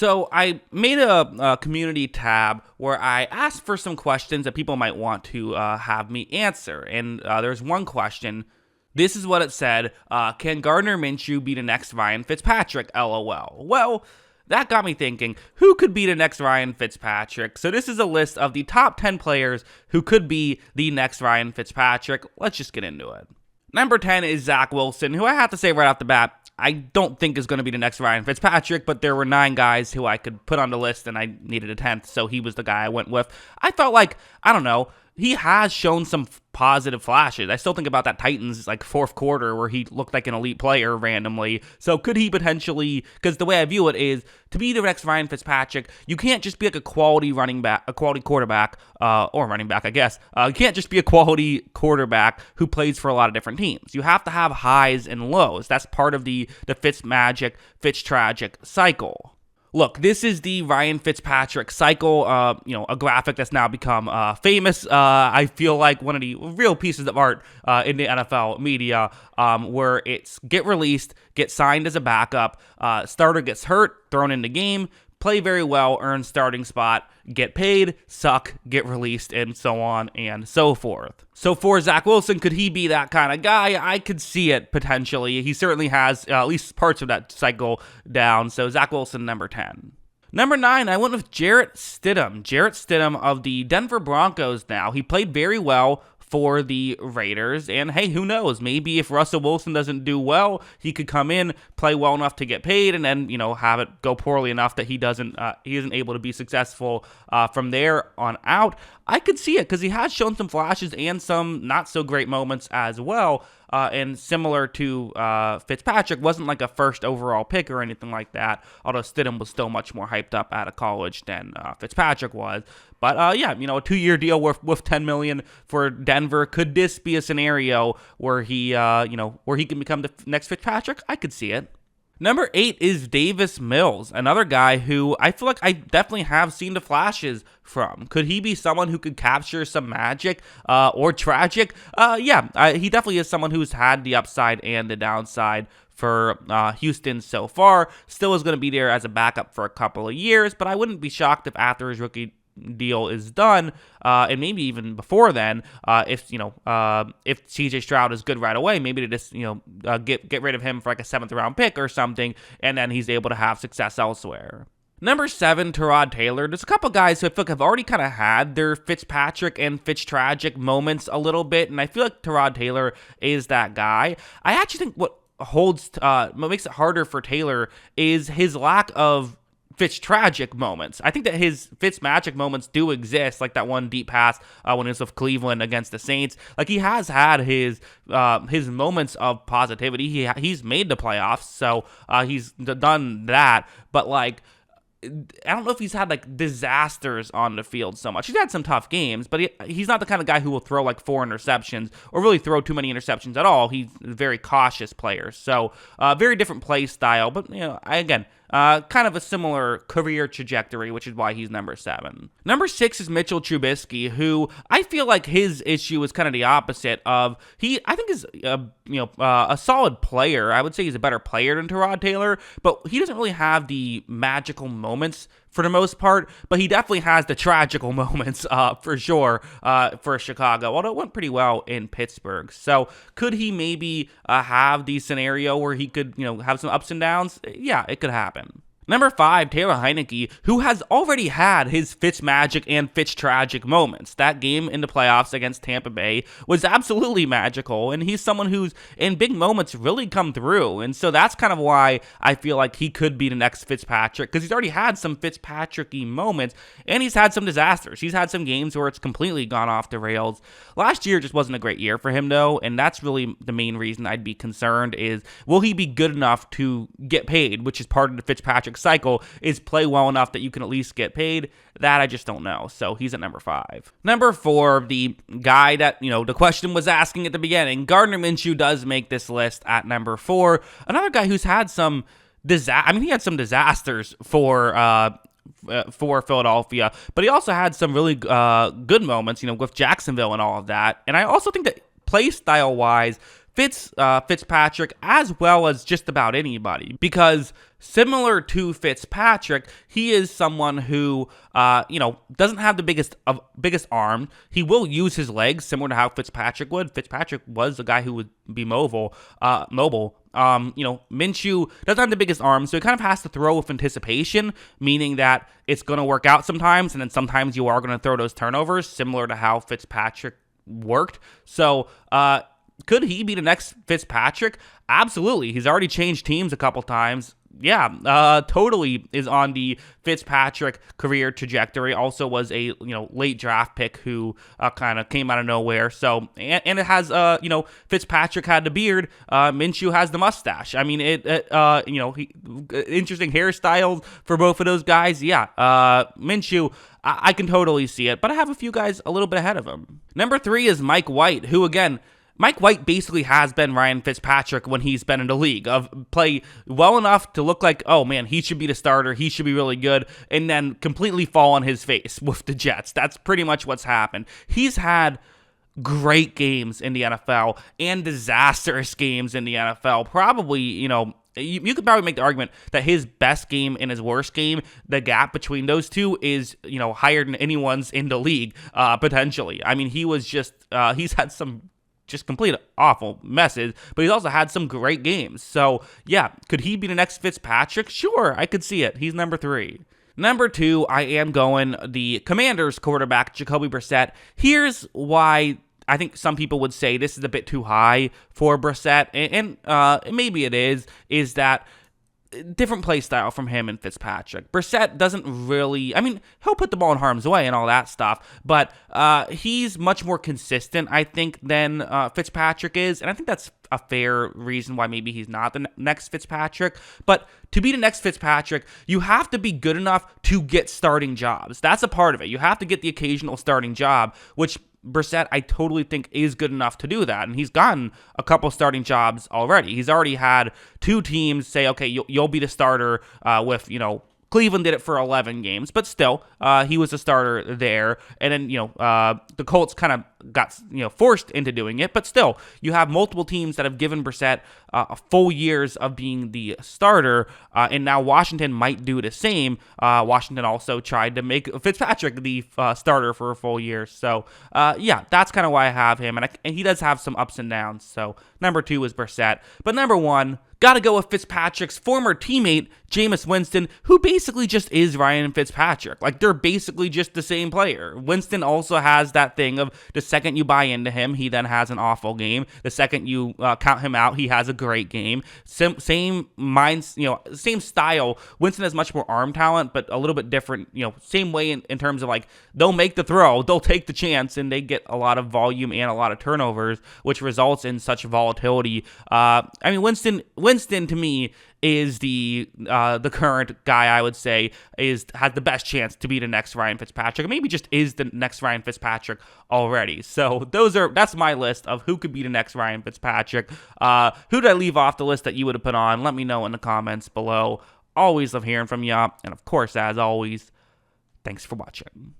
So I made a community tab where I asked for some questions that people might want to have me answer. And there's one question. This is what it said. Can Gardner Minshew be the next Ryan Fitzpatrick? LOL. Well, that got me thinking, who could be the next Ryan Fitzpatrick? So this is a list of the top 10 players who could be the next Ryan Fitzpatrick. Let's just get into it. Number 10 is Zach Wilson, who I have to say right off the bat, I don't think is going to be the next Ryan Fitzpatrick, but there were 9 guys who I could put on the list, and I needed a 10th, so he was the guy I went with. I felt like, I don't know, he has shown some positive flashes. I still think about that Titans fourth quarter where he looked like an elite player randomly. So could he potentially, because the way I view it is, to be the next Ryan Fitzpatrick, you can't just be like a quality running back, a quality quarterback, or running back, I guess. You can't just be a quality quarterback who plays for a lot of different teams. You have to have highs and lows. That's part of the Fitzmagic, Fitztragic cycle. Look, this is the Ryan Fitzpatrick cycle, a graphic that's now become famous. I feel like one of the real pieces of art in the NFL media, where it's get released, get signed as a backup, starter gets hurt, thrown in the game, play very well, earn starting spot, get paid, suck, get released, and so on and so forth. So for Zach Wilson, could he be that kind of guy? I could see it potentially. He certainly has at least parts of that cycle down. So Zach Wilson, number 10. Number 9, I went with Jarrett Stidham. Jarrett Stidham of the Denver Broncos now. He played very well for the Raiders, and hey, who knows, maybe if Russell Wilson doesn't do well, he could come in, play well enough to get paid, and then, have it go poorly enough that he isn't able to be successful from there on out. I could see it, because he has shown some flashes and some not so great moments as well, and similar to Fitzpatrick, wasn't like a first overall pick or anything like that, although Stidham was still much more hyped up out of college than Fitzpatrick was. But a 2-year deal worth $10 million for Denver. Could this be a scenario where he can become the next Fitzpatrick? I could see it. Number 8 is Davis Mills, another guy who I feel like I definitely have seen the flashes from. Could he be someone who could capture some magic or tragic? He definitely is someone who's had the upside and the downside for Houston so far. Still is going to be there as a backup for a couple of years, but I wouldn't be shocked if after his rookie deal is done, and maybe even before then, if CJ Stroud is good right away, maybe to just get rid of him for like a 7th round pick or something, and then he's able to have success elsewhere. Number 7, Tyrod Taylor. There's a couple guys who I feel like have already kind of had their Fitzpatrick and Fitztragic moments a little bit, and I feel like Tyrod Taylor is that guy. I actually think what makes it harder for Taylor is his lack of Fitztragic moments. I think that his Fitzmagic moments do exist, like that one deep pass when he was with Cleveland against the Saints. Like, he has had his moments of positivity. He's made the playoffs, so he's done that. But like, I don't know if he's had like disasters on the field so much. He's had some tough games, but he's not the kind of guy who will throw like 4 interceptions or really throw too many interceptions at all. He's a very cautious player. So very different play style, but kind of a similar career trajectory, which is why he's number 7. Number 6 is Mitchell Trubisky, who I feel like his issue is kind of the opposite of I think is a solid player. I would say he's a better player than Tyrod Taylor, but he doesn't really have the magical moments for the most part, but he definitely has the tragical moments for sure for Chicago, although it went pretty well in Pittsburgh. So could he maybe have the scenario where he could have some ups and downs? Yeah, it could happen. Number 5, Taylor Heinicke, who has already had his Fitzmagic and Fitztragic moments. That game in the playoffs against Tampa Bay was absolutely magical, and he's someone who's in big moments really come through. And so that's kind of why I feel like he could be the next Fitzpatrick, because he's already had some Fitzpatrick-y moments, and he's had some disasters. He's had some games where it's completely gone off the rails. Last year just wasn't a great year for him, though, and that's really the main reason I'd be concerned is, will he be good enough to get paid, which is part of the Fitzpatrick cycle, is play well enough that you can at least get paid. That I just don't know. So he's at number 5. Number 4, the guy that, the question was asking at the beginning, Gardner Minshew does make this list at number 4. Another guy who's had some he had some disasters for Philadelphia, but he also had some really good moments, with Jacksonville and all of that. And I also think that play style wise, fits Fitzpatrick as well as just about anybody, because similar to Fitzpatrick, he is someone who, doesn't have the biggest arm. He will use his legs similar to how Fitzpatrick would. Fitzpatrick was a guy who would be mobile. Minshew doesn't have the biggest arm, so he kind of has to throw with anticipation, meaning that it's going to work out sometimes, and then sometimes you are going to throw those turnovers, similar to how Fitzpatrick worked. So, could he be the next Fitzpatrick? Absolutely. He's already changed teams a couple times. Yeah, totally is on the Fitzpatrick career trajectory. Also was a late draft pick who kind of came out of nowhere. So and it has Fitzpatrick had the beard, Minshew has the mustache. I mean interesting hairstyles for both of those guys. Yeah, Minshew. I can totally see it, but I have a few guys a little bit ahead of him. Number 3 is Mike White, who again, Mike White basically has been Ryan Fitzpatrick when he's been in the league, of play well enough to look like, oh man, he should be the starter, he should be really good, and then completely fall on his face with the Jets. That's pretty much what's happened. He's had great games in the NFL and disastrous games in the NFL. Probably, you could probably make the argument that his best game and his worst game, the gap between those two is, higher than anyone's in the league, potentially. I mean, he was just, he's had some just complete awful messes, but he's also had some great games. So yeah, could he be the next Fitzpatrick? Sure, I could see it. He's number 3. Number 2, I am going the Commanders quarterback, Jacoby Brissett. Here's why I think some people would say this is a bit too high for Brissett, and maybe it is that different play style from him and Fitzpatrick. Brissett doesn't really, he'll put the ball in harm's way and all that stuff, but he's much more consistent, I think, than Fitzpatrick is, and I think that's a fair reason why maybe he's not the next Fitzpatrick. But to be the next Fitzpatrick, you have to be good enough to get starting jobs. That's a part of it. You have to get the occasional starting job, which Brissett, I totally think, is good enough to do that. And he's gotten a couple starting jobs already. He's already had 2 teams say, okay, you'll be the starter with, Cleveland did it for 11 games, but still, he was a starter there. And then, the Colts kind of got, forced into doing it, but still, you have multiple teams that have given Brissett full years of being the starter, and now Washington might do the same. Washington also tried to make Fitzpatrick the starter for a full year. So, yeah, that's kind of why I have him, and he does have some ups and downs. So, number 2 is Brissett. But number 1, got to go with Fitzpatrick's former teammate, Jameis Winston, who basically just is Ryan Fitzpatrick. Like, they're basically just the same player. Winston also has that thing of the second you buy into him, he then has an awful game. The second you count him out, he has a great game. Same minds, same style. Winston has much more arm talent, but a little bit different, same way in terms of, like, they'll make the throw, they'll take the chance, and they get a lot of volume and a lot of turnovers, which results in such volatility. Winston to me is the current guy I would say has the best chance to be the next Ryan Fitzpatrick. Maybe just is the next Ryan Fitzpatrick already. So that's my list of who could be the next Ryan Fitzpatrick. Who did I leave off the list that you would have put on? Let me know in the comments below. Always love hearing from you. And of course, as always, thanks for watching.